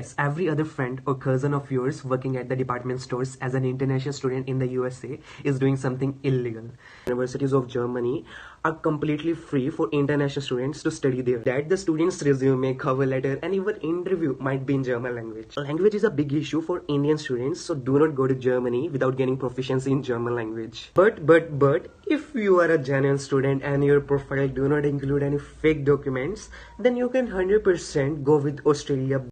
Yes, every other friend or cousin of yours working at the department stores as an international student in the USA is doing something illegal. Universities of Germany are completely free for international students to study there. That the student's resume, cover letter, and even interview might be in German language. Language is a big issue for Indian students, so do not go to Germany without getting proficiency in German language. But, if you are a genuine student and your profile do not include any fake documents, then you can 100% go with Australia.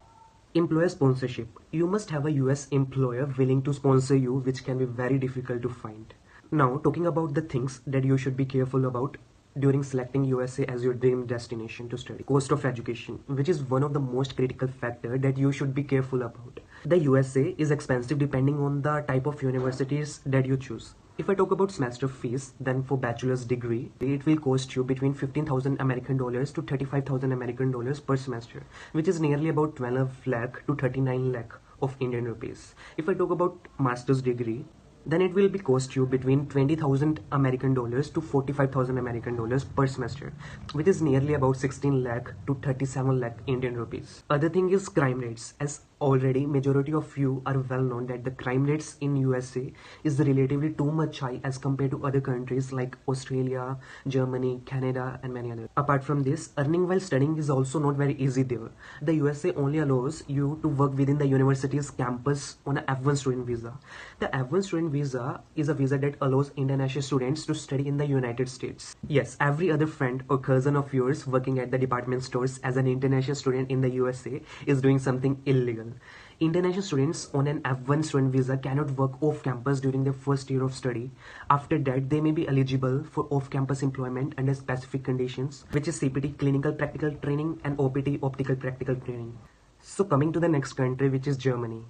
Employer sponsorship. You must have a US employer willing to sponsor you, which can be very difficult to find. Now, talking about the things that you should be careful about during selecting USA as your dream destination to study. Cost of education, which is one of the most critical factor that you should be careful about. The USA is expensive depending on the type of universities that you choose. If I talk about semester fees, then for bachelor's degree, it will cost you between 15,000 American dollars to 35,000 American dollars per semester, which is nearly about 12 lakh to 39 lakh of Indian rupees. If I talk about master's degree, then it will be cost you between 20,000 American dollars to 45,000 American dollars per semester, which is nearly about 16 lakh to 37 lakh Indian rupees. Other thing is crime rates. As already majority of you are well known that the crime rates in USA is relatively too much high as compared to other countries like Australia, Germany, Canada, and many others. Apart from this, earning while studying is also not very easy there. The USA only allows you to work within the university's campus on an F1 student visa. The F1 student visa is a visa that allows international students to study in the United States. Yes, every other friend or cousin of yours working at the department stores as an international student in the USA is doing something illegal. International students on an F1 student visa cannot work off-campus during their first year of study. After that, they may be eligible for off-campus employment under specific conditions, which is CPT, clinical practical training, and OPT, optical practical training. So coming to the next country, which is Germany.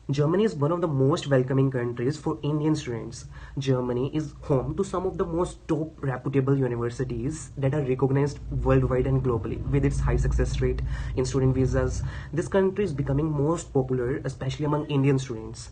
Germany is one of the most welcoming countries for Indian students. Germany is home to some of the most top reputable universities that are recognized worldwide and globally. With its high success rate in student visas, this country is becoming most popular, especially among Indian students.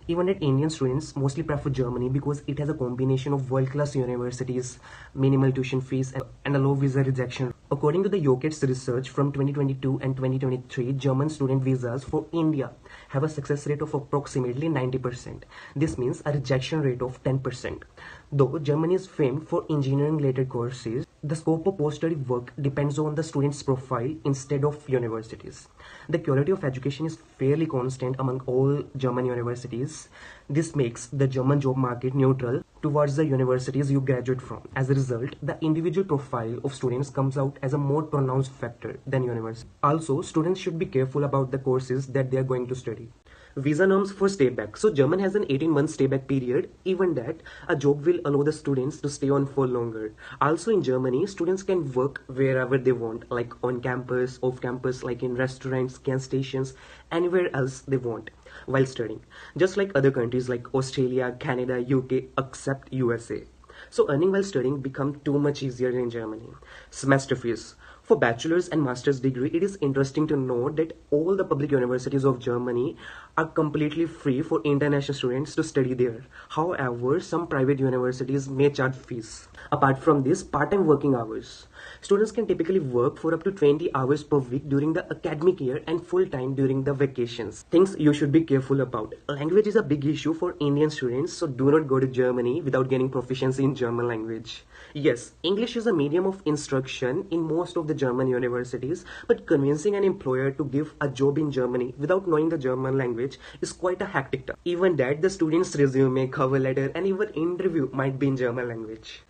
Even that Indian students mostly prefer Germany because it has a combination of world-class universities, minimal tuition fees, and a low visa rejection. According to the UK's research from 2022 and 2023, German student visas for India have a success rate of approximately 90%. This means a rejection rate of 10%. Though Germany is famed for engineering-related courses, the scope of post-study work depends on the student's profile instead of universities. The quality of education is fairly constant among all German universities. This makes the German job market neutral towards the universities you graduate from. As a result, the individual profile of students comes out as a more pronounced factor than university. Also, students should be careful about the courses that they are going to study. Visa norms for stay back. So German has an 18-month stay back period. Even that, a job will allow the students to stay on for longer. Also in Germany, students can work wherever they want, like on campus, off campus, like in restaurants, gas stations, anywhere else they want while studying. Just like other countries like Australia, Canada, UK, except USA. So earning while studying become too much easier in Germany. Semester fees. For bachelor's and master's degree, it is interesting to note that all the public universities of Germany are completely free for international students to study there. However, some private universities may charge fees. Apart from this, part-time working hours. Students can typically work for up to 20 hours per week during the academic year and full-time during the vacations. Things you should be careful about. Language is a big issue for Indian students, so do not go to Germany without getting proficiency in German language. Yes, English is a medium of instruction in most of the German universities, but convincing an employer to give a job in Germany without knowing the German language is quite a hectic task. Even that, the student's resume, cover letter, and even interview might be in German language.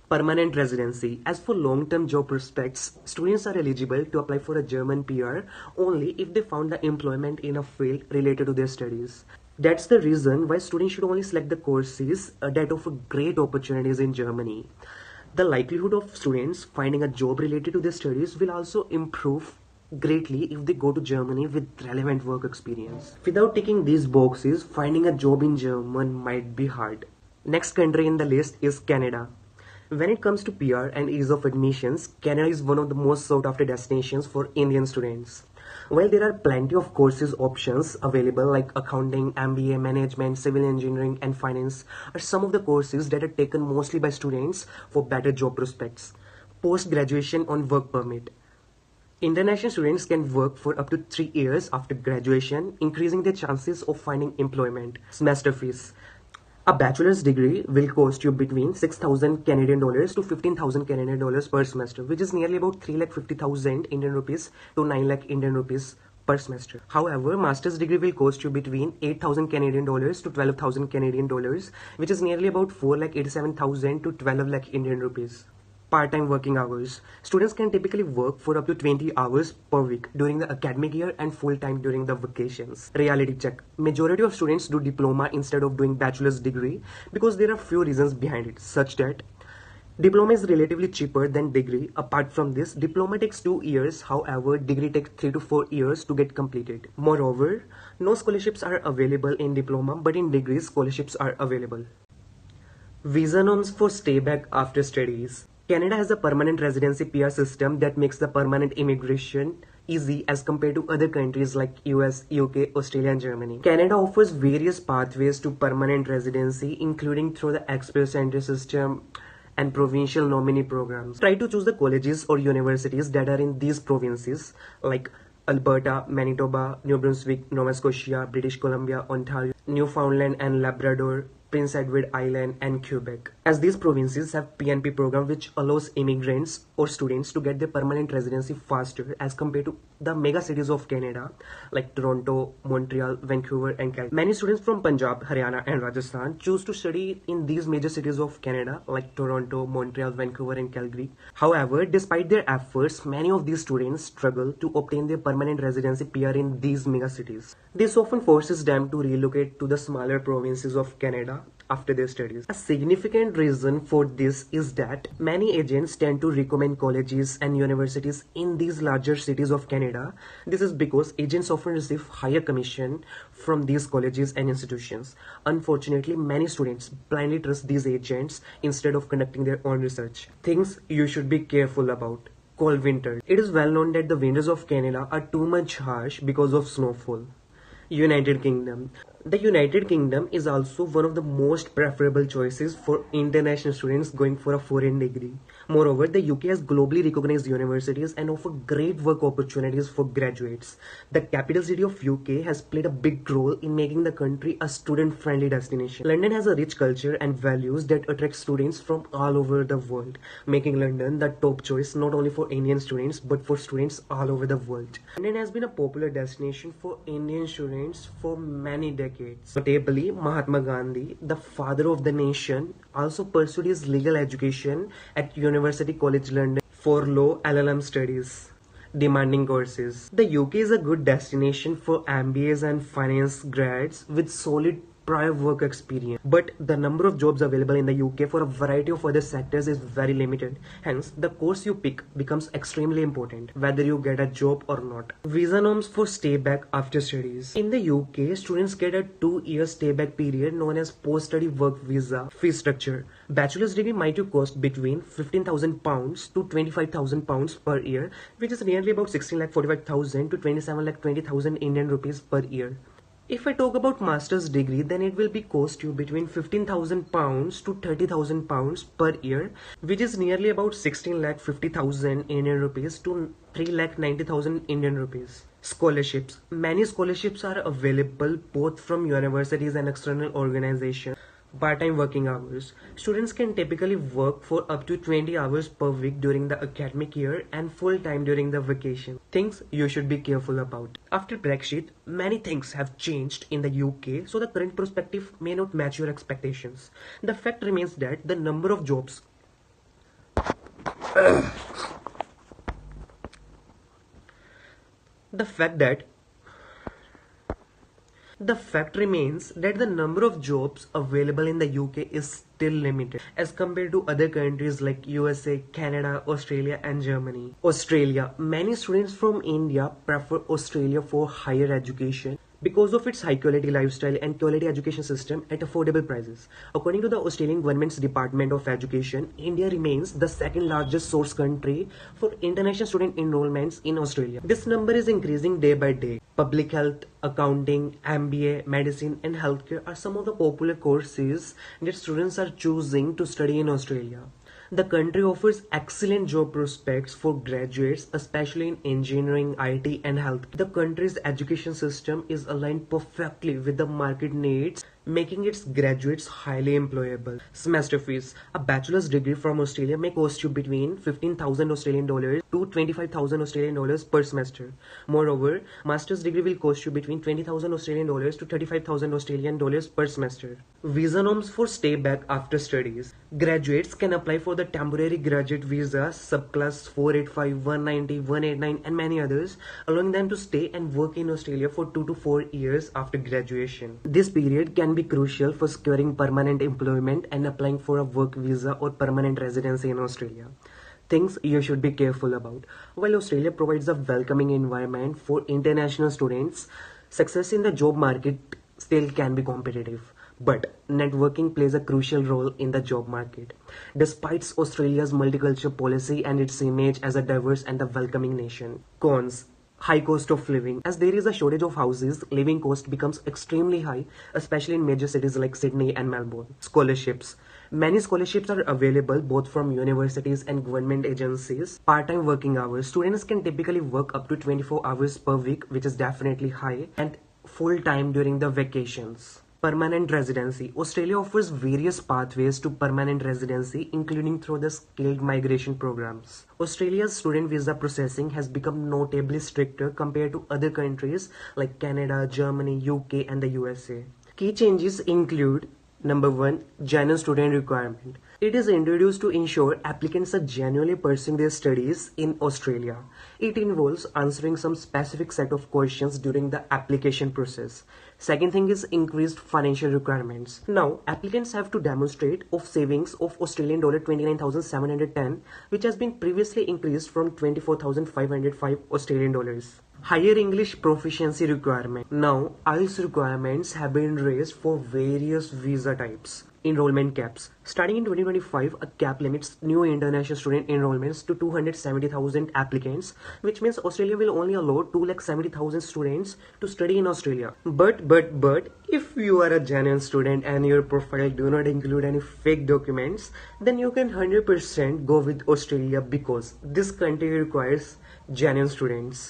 Permanent residency. As for long-term job prospects, students are eligible to apply for a German PR only if they found the employment in a field related to their studies. That's the reason why students should only select the courses that offer great opportunities in Germany. The likelihood of students finding a job related to their studies will also improve greatly if they go to Germany with relevant work experience. Without ticking these boxes, finding a job in German might be hard. Next country in the list is Canada. When it comes to PR and ease of admissions, Canada is one of the most sought after destinations for Indian students. While there are plenty of courses options available like accounting, MBA, management, civil engineering, and finance are some of the courses that are taken mostly by students for better job prospects. Post-graduation on work permit. International students can work for up to 3 years after graduation, increasing their chances of finding employment. Semester fees. A bachelor's degree will cost you between 6,000 Canadian dollars to 15,000 Canadian dollars per semester, which is nearly about 3,50,000 Indian rupees to 9 lakh Indian rupees per semester. However, master's degree will cost you between 8,000 Canadian dollars to 12,000 Canadian dollars, which is nearly about 4,87,000 to 12 lakh Indian rupees. Part-time working hours. Students can typically work for up to 20 hours per week during the academic year and full-time during the vacations. Reality check. Majority of students do diploma instead of doing bachelor's degree because there are few reasons behind it, such that diploma is relatively cheaper than degree. Apart from this, diploma takes 2 years, however, degree takes 3 to 4 years to get completed. Moreover, no scholarships are available in diploma, but in degrees, scholarships are available. Visa norms for stay back after studies. Canada has a permanent residency PR system that makes the permanent immigration easy as compared to other countries like US, UK, Australia and Germany. Canada offers various pathways to permanent residency, including through the express entry system and provincial nominee programs. Try to choose the colleges or universities that are in these provinces like Alberta, Manitoba, New Brunswick, Nova Scotia, British Columbia, Ontario, Newfoundland and Labrador, Prince Edward Island and Quebec, as these provinces have PNP program which allows immigrants or students to get their permanent residency faster as compared to the mega cities of Canada like Toronto, Montreal, Vancouver and Calgary. Many students from Punjab, Haryana and Rajasthan choose to study in these major cities of Canada like Toronto, Montreal, Vancouver and Calgary. However, despite their efforts, many of these students struggle to obtain their permanent residency PR in these mega cities. This often forces them to relocate to the smaller provinces of Canada after their studies. A significant reason for this is that many agents tend to recommend colleges and universities in these larger cities of Canada. This is because agents often receive higher commission from these colleges and institutions. Unfortunately, many students blindly trust these agents instead of conducting their own research. Things you should be careful about. Cold winter. It is well known that the winters of Canada are too much harsh because of snowfall. United Kingdom. The United Kingdom is also one of the most preferable choices for international students going for a foreign degree. Moreover, the UK has globally recognized universities and offer great work opportunities for graduates. The capital city of UK has played a big role in making the country a student-friendly destination. London has a rich culture and values that attract students from all over the world, making London the top choice not only for Indian students but for students all over the world. London has been a popular destination for Indian students for many decades. Notably, Mahatma Gandhi, the father of the nation, also pursued his legal education at University College London for law LLM studies. Demanding courses. The UK is a good destination for MBAs and finance grads with solid prior work experience, but the number of jobs available in the UK for a variety of other sectors is very limited. Hence, the course you pick becomes extremely important, whether you get a job or not. Visa norms for stay back after studies. In the UK, students get a 2-year stay back period known as post-study work visa. Fee structure. Bachelor's degree might cost between £15,000 to £25,000 per year, which is nearly about 16,45,000 to 27,20,000 Indian rupees per year. If I talk about master's degree, then it will be cost you between £15,000 to £30,000 per year, which is nearly about 16,50,000 Indian rupees to 3,90,000 Indian rupees. Scholarships. Many scholarships are available both from universities and external organizations. Part-time working hours. Students can typically work for up to 20 hours per week during the academic year and full-time during the vacation. Things you should be careful about. After Brexit, many things have changed in the UK, so the current perspective may not match your expectations. The fact remains that the number of jobs The fact remains that the number of jobs available in the UK is still limited as compared to other countries like USA, Canada, Australia and Germany. Australia. Many students from India prefer Australia for higher education because of its high quality lifestyle and quality education system at affordable prices. According to the Australian government's Department of Education, India remains the second largest source country for international student enrollments in Australia. This number is increasing day by day. Public health, accounting, MBA, medicine and healthcare are some of the popular courses that students are choosing to study in Australia. The country offers excellent job prospects for graduates, especially in engineering, IT, and health. The country's education system is aligned perfectly with the market needs, making its graduates highly employable. Semester fees. A bachelor's degree from Australia may cost you between 15,000 Australian dollars to 25,000 Australian dollars per semester. Moreover, master's degree will cost you between 20,000 Australian dollars to 35,000 Australian dollars per semester. Visa norms for stay back after studies. Graduates can apply for the temporary graduate visa, subclass 485, 190, 189, and many others, allowing them to stay and work in Australia for 2 to 4 years after graduation. This period can be crucial for securing permanent employment and applying for a work visa or permanent residency in Australia. Things you should be careful about. While Australia provides a welcoming environment for international students, success in the job market still can be competitive. But networking plays a crucial role in the job market. Despite Australia's multicultural policy and its image as a diverse and a welcoming nation. Cons. High cost of living. As there is a shortage of houses, living cost becomes extremely high, especially in major cities like Sydney and Melbourne. Scholarships. Many scholarships are available both from universities and government agencies. Part-time working hours. Students can typically work up to 24 hours per week, which is definitely high, and full-time during the vacations. Permanent residency. Australia offers various pathways to permanent residency, including through the skilled migration programs. Australia's student visa processing has become notably stricter compared to other countries like Canada, Germany, UK, and the USA. Key changes include: Number 1. Genuine student requirement. It is introduced to ensure applicants are genuinely pursuing their studies in Australia. It involves answering some specific set of questions during the application process. Second thing is increased financial requirements. Now, applicants have to demonstrate of savings of Australian dollar 29,710, which has been previously increased from 24,505 Australian dollars. Higher English proficiency requirement. Now, IELTS requirements have been raised for various visa types. Enrollment caps. Starting in 2025, a cap limits new international student enrollments to 270,000 applicants, which means Australia will only allow 270,000 students to study in Australia. But, if you are a genuine student and your profile do not include any fake documents, then you can 100% go with Australia because this country requires genuine students.